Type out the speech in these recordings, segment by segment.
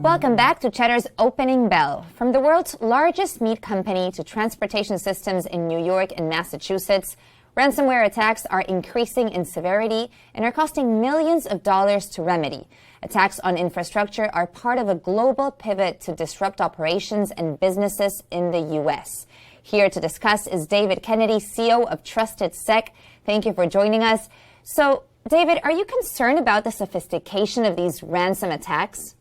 Welcome back to Cheddar's Opening Bell. From the world's largest meat company to transportation systems in New York and Massachusetts, ransomware attacks are increasing in severity and are costing millions of dollars to remedy. Attacks on infrastructure are part of a global pivot to disrupt operations and businesses in the U.S. Here to discuss is David Kennedy, CEO of TrustedSec. Thank you for joining us. So, David, are you concerned about the sophistication of these ransom attacks?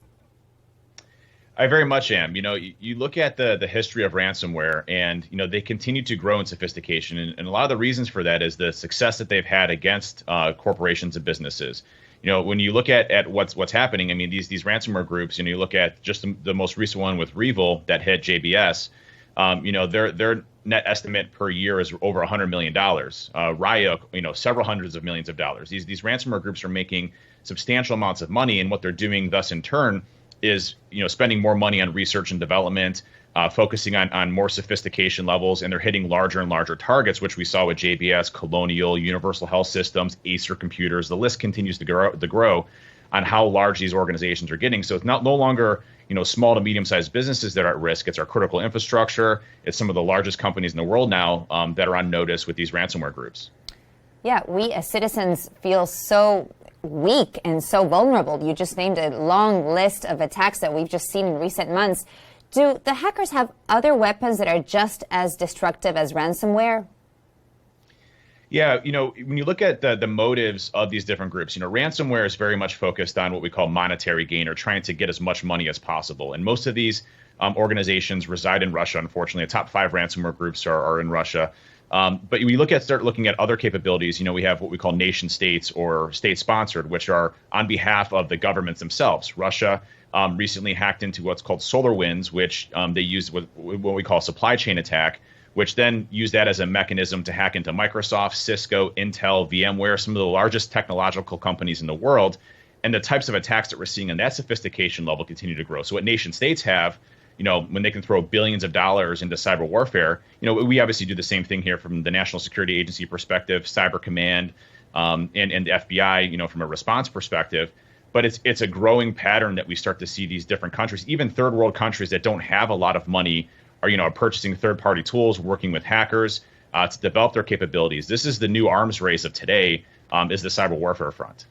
I very much am. You look at the history of ransomware and, they continue to grow in sophistication. And a lot of the reasons for that is the success that they've had against corporations and businesses. When you look at what's happening, these ransomware groups, you look at just the most recent one with Revil that hit JBS, their net estimate per year is over $100 million. Raya, several hundreds of millions of dollars. These ransomware groups are making substantial amounts of money, and what they're doing thus in turn is spending more money on research and development, focusing on more sophistication levels, and they're hitting larger and larger targets, which we saw with JBS, Colonial, Universal Health Systems, Acer Computers. The list continues to grow on how large these organizations are getting. So it's no longer small to medium-sized businesses that are at risk. It's our critical infrastructure. It's some of the largest companies in the world now that are on notice with these ransomware groups. Yeah, we as citizens feel so weak and so vulnerable. You just named a long list of attacks that we've just seen in recent months. Do the hackers have other weapons that are just as destructive as ransomware? Yeah, when you look at the motives of these different groups, ransomware is very much focused on what we call monetary gain, or trying to get as much money as possible. And most of these organizations reside in Russia. Unfortunately, the top 5 ransomware groups are in Russia. But when you start looking at other capabilities, we have what we call nation states or state-sponsored, which are on behalf of the governments themselves. Russia recently hacked into what's called SolarWinds, which they used with what we call supply chain attack, which then used that as a mechanism to hack into Microsoft, Cisco, Intel, VMware, some of the largest technological companies in the world. And the types of attacks that we're seeing in that sophistication level continue to grow. So what nation states have, when they can throw billions of dollars into cyber warfare, we obviously do the same thing here from the National Security Agency perspective, Cyber Command, and the FBI, from a response perspective. But it's a growing pattern that we start to see these different countries, even third world countries that don't have a lot of money, are purchasing third-party tools, working with hackers to develop their capabilities. This is the new arms race of today, is the cyber warfare front.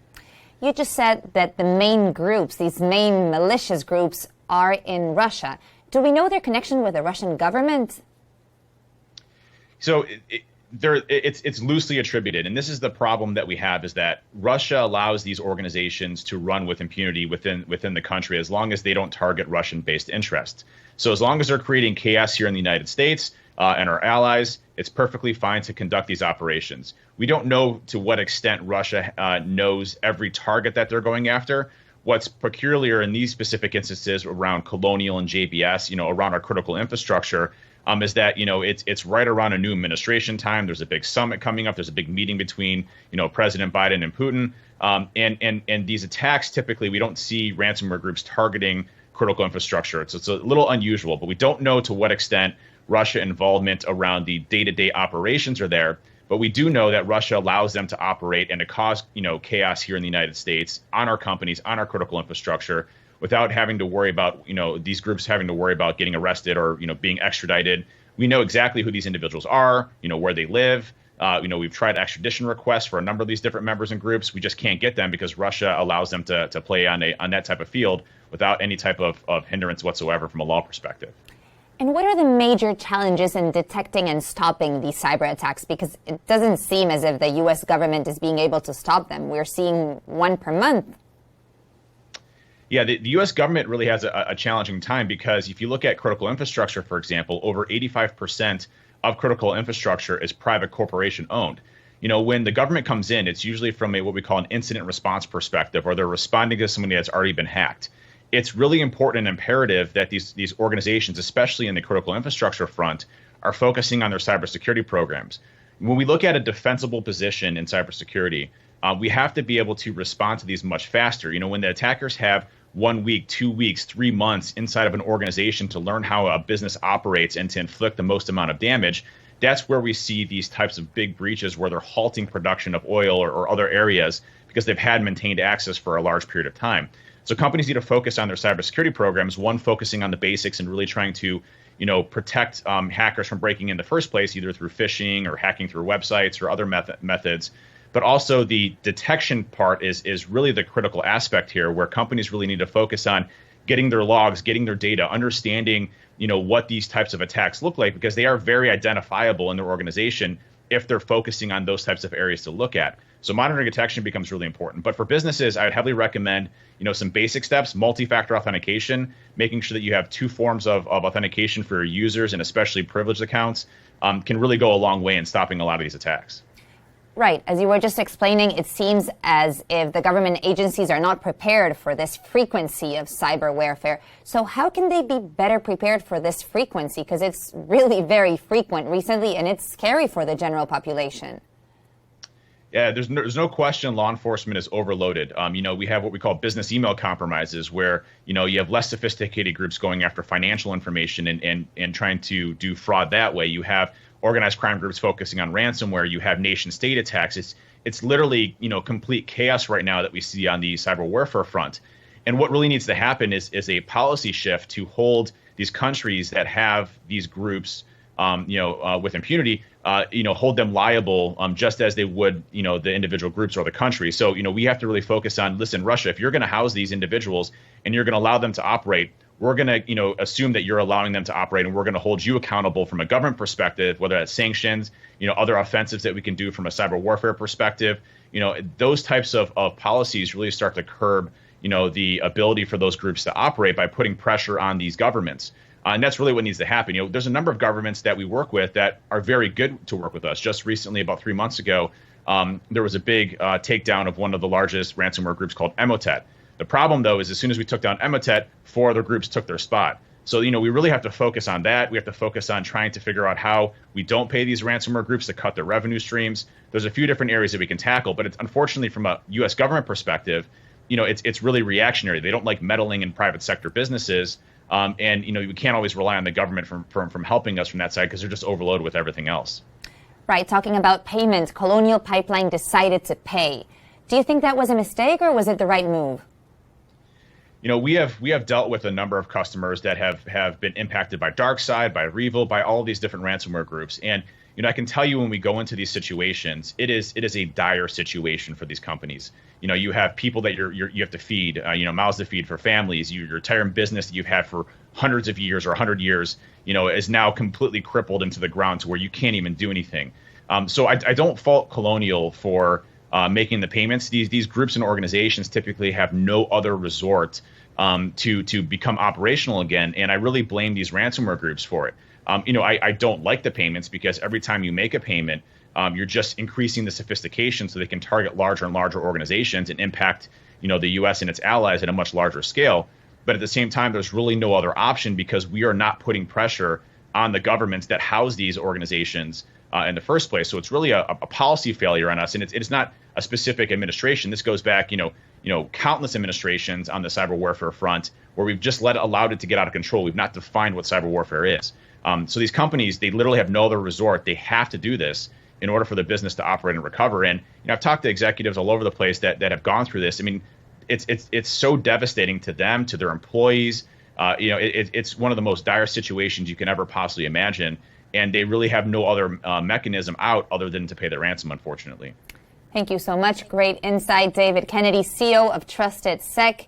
You just said that the main groups, these main malicious groups, are in Russia. Do we know their connection with the Russian government? So it's loosely attributed, and this is the problem that we have, is that Russia allows these organizations to run with impunity within the country as long as they don't target Russian-based interests. So as long as they're creating chaos here in the United States and our allies, it's perfectly fine to conduct these operations. We don't know to what extent Russia knows every target that they're going after. What's peculiar in these specific instances around Colonial and JBS, around our critical infrastructure, is that, it's right around a new administration time. There's a big summit coming up. There's a big meeting between, President Biden and Putin. And these attacks, typically, we don't see ransomware groups targeting critical infrastructure. It's a little unusual, but we don't know to what extent Russia involvement around the day-to-day operations are there. But we do know that Russia allows them to operate and to cause, chaos here in the United States on our companies, on our critical infrastructure, without having to worry about, these groups having to worry about getting arrested or, being extradited. We know exactly who these individuals are, where they live. We've tried extradition requests for a number of these different members and groups. We just can't get them because Russia allows them to play on that type of field without any type of hindrance whatsoever from a law perspective. And what are the major challenges in detecting and stopping these cyber attacks? Because it doesn't seem as if the U.S. government is being able to stop them. We're seeing one per month. Yeah, the U.S. government really has a challenging time because if you look at critical infrastructure, for example, over 85% of critical infrastructure is private corporation owned. When the government comes in, it's usually from what we call an incident response perspective, or they're responding to somebody that's already been hacked. It's really important and imperative that these organizations, especially in the critical infrastructure front, are focusing on their cybersecurity programs. When we look at a defensible position in cybersecurity, we have to be able to respond to these much faster. When the attackers have 1 week, 2 weeks, 3 months inside of an organization to learn how a business operates and to inflict the most amount of damage, that's where we see these types of big breaches where they're halting production of oil or other areas because they've had maintained access for a large period of time. So companies need to focus on their cybersecurity programs, one, focusing on the basics and really trying to protect hackers from breaking in the first place, either through phishing or hacking through websites or other methods. But also the detection part is really the critical aspect here, where companies really need to focus on getting their logs, getting their data, understanding what these types of attacks look like, because they are very identifiable in their organization if they're focusing on those types of areas to look at. So monitoring detection becomes really important. But for businesses, I would heavily recommend some basic steps: multi-factor authentication, making sure that you have two forms of authentication for your users, and especially privileged accounts, can really go a long way in stopping a lot of these attacks. Right. As you were just explaining, it seems as if the government agencies are not prepared for this frequency of cyber warfare. So how can they be better prepared for this frequency? Because it's really very frequent recently, and it's scary for the general population. Yeah, there's no question law enforcement is overloaded. We have what we call business email compromises, where you have less sophisticated groups going after financial information and trying to do fraud that way. You have organized crime groups focusing on ransomware. You have nation state attacks. It's literally complete chaos right now that we see on the cyber warfare front. And what really needs to happen is a policy shift to hold these countries that have these groups with impunity, hold them liable just as they would, the individual groups or the country. So, we have to really focus on, listen, Russia, if you're going to house these individuals and you're going to allow them to operate, we're going to, assume that you're allowing them to operate, and we're going to hold you accountable from a government perspective, whether that's sanctions, other offensives that we can do from a cyber warfare perspective. Those types of policies really start to curb, the ability for those groups to operate by putting pressure on these governments. And that's really what needs to happen. There's a number of governments that we work with that are very good to work with us. Just recently, about 3 months ago, there was a big takedown of one of the largest ransomware groups called Emotet. The problem, though, is as soon as we took down Emotet, 4 other groups took their spot. So, we really have to focus on that. We have to focus on trying to figure out how we don't pay these ransomware groups to cut their revenue streams. There's a few different areas that we can tackle, but it's unfortunately from a U.S. government perspective, it's really reactionary. They don't like meddling in private sector businesses. And we can't always rely on the government from helping us from that side, because they're just overloaded with everything else. Right. Talking about payments, Colonial Pipeline decided to pay. Do you think that was a mistake, or was it the right move? We have dealt with a number of customers that have been impacted by DarkSide, by Revil, by all of these different ransomware groups. And I can tell you, when we go into these situations, it is a dire situation for these companies. You have people that you have to feed, mouths to feed for families. Your entire business that you've had for hundreds of years or 100 years, is now completely crippled into the ground to where you can't even do anything. So I don't fault Colonial for making the payments. These groups and organizations typically have no other resort to become operational again, and I really blame these ransomware groups for it. I don't like the payments, because every time you make a payment, you're just increasing the sophistication so they can target larger and larger organizations and impact, the U.S. and its allies at a much larger scale. But at the same time, there's really no other option, because we are not putting pressure on the governments that house these organizations in the first place. So it's really a policy failure on us, and it's not a specific administration. This goes back, countless administrations on the cyber warfare front, where we've just allowed it to get out of control. We've not defined what cyber warfare is. So these companies, they literally have no other resort. They have to do this in order for the business to operate and recover. And I've talked to executives all over the place that have gone through this. I mean, it's so devastating to them, to their employees. It's one of the most dire situations you can ever possibly imagine. And they really have no other mechanism out other than to pay their ransom, unfortunately. Thank you so much. Great insight, David Kennedy, CEO of TrustedSec.